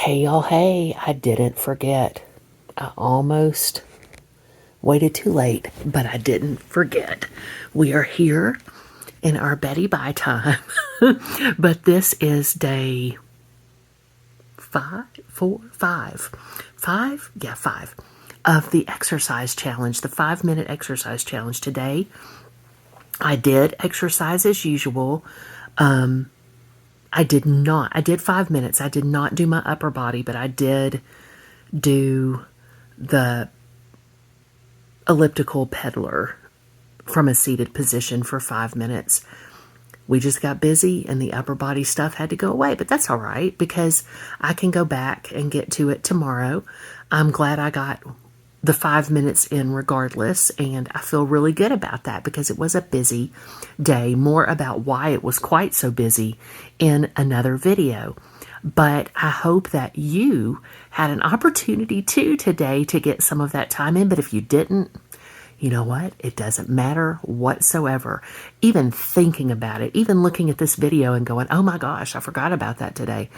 Hey y'all, hey, I didn't forget. I almost waited too late, but I didn't forget. We are here in our Betty Bye time, but this is day five of the exercise challenge, the 5-minute exercise challenge. Today, I did exercise as usual. I did 5 minutes. I did not do my upper body, but I did do the elliptical peddler from a seated position for 5 minutes. We just got busy and the upper body stuff had to go away, but that's all right because I can go back and get to it tomorrow. I'm glad I got the 5 minutes in regardless, and I feel really good about that because it was a busy day. More about why it was quite so busy in another video. But I hope that you had an opportunity too today to get some of that time in. But if you didn't, you know what? It doesn't matter whatsoever. Even thinking about it, even looking at this video and going, oh my gosh, I forgot about that today,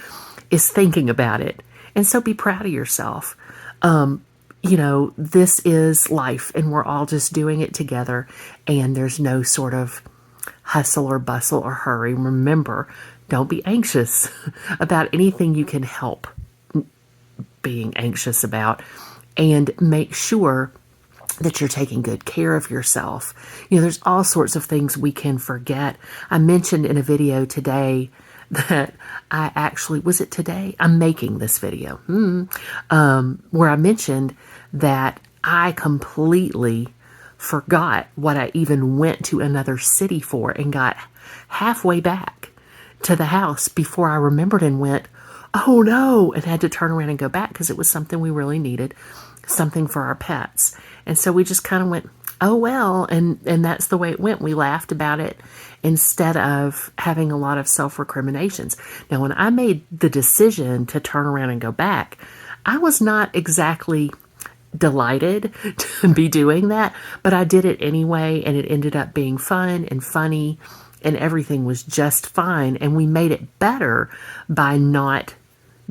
is thinking about it. And so be proud of yourself. This is life and we're all just doing it together, and there's no sort of hustle or bustle or hurry. Remember, don't be anxious about anything you can help being anxious about, and make sure that you're taking good care of yourself. There's all sorts of things we can forget. I mentioned in a video today that was it today? I'm making this video, where I mentioned that I completely forgot what I even went to another city for, and got halfway back to the house before I remembered and went, oh no, and had to turn around and go back because it was something we really needed, something for our pets. And so we just kind of went, oh well, and that's the way it went. We laughed about it instead of having a lot of self-recriminations. Now, when I made the decision to turn around and go back, I was not exactly delighted to be doing that, but I did it anyway, and it ended up being fun and funny, and everything was just fine. And we made it better by not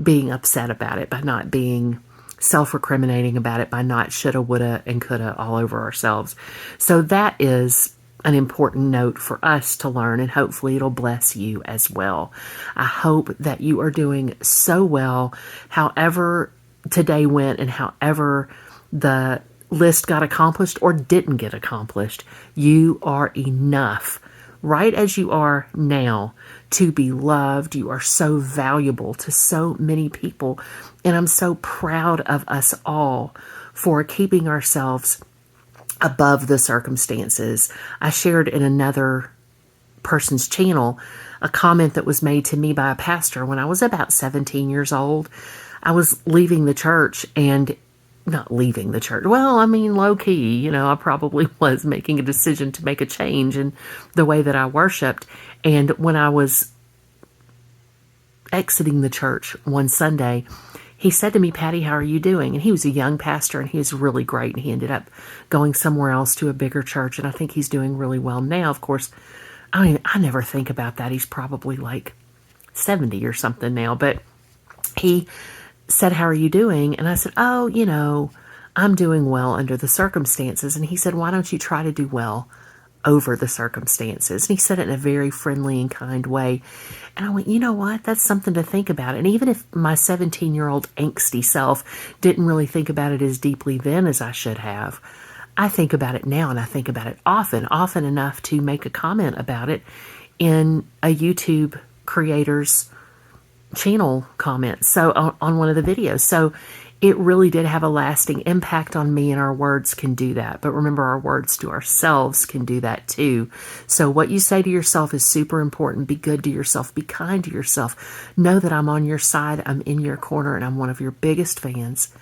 being upset about it, by not being self-recriminating about it, by not shoulda, woulda, and coulda all over ourselves. So that is an important note for us to learn, and hopefully it'll bless you as well. I hope that you are doing so well, however today went and however the list got accomplished or didn't get accomplished. You are enough right as you are now to be loved. You are so valuable to so many people. And I'm so proud of us all for keeping ourselves above the circumstances. I shared in another person's channel a comment that was made to me by a pastor when I was about 17 years old. I was leaving the church, and not leaving the church. Well, I mean, low key, I probably was making a decision to make a change in the way that I worshiped. And when I was exiting the church one Sunday, he said to me, Patty, how are you doing? And he was a young pastor, and he was really great. And he ended up going somewhere else to a bigger church. And I think he's doing really well now. Of course, I never think about that. He's probably like 70 or something now, but he said, how are you doing? And I said, oh, I'm doing well under the circumstances. And he said, why don't you try to do well over the circumstances? And he said it in a very friendly and kind way. And I went, you know what? That's something to think about. And even if my 17-year-old angsty self didn't really think about it as deeply then as I should have, I think about it now, and I think about it often enough to make a comment about it in a YouTube creator's channel comment, so on one of the videos. So it really did have a lasting impact on me, and our words can do that. But remember, our words to ourselves can do that too. So what you say to yourself is super important. Be good to yourself. Be kind to yourself. Know that I'm on your side. I'm in your corner, and I'm one of your biggest fans.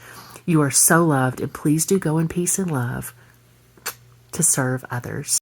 You are so loved, and please do go in peace and love to serve others.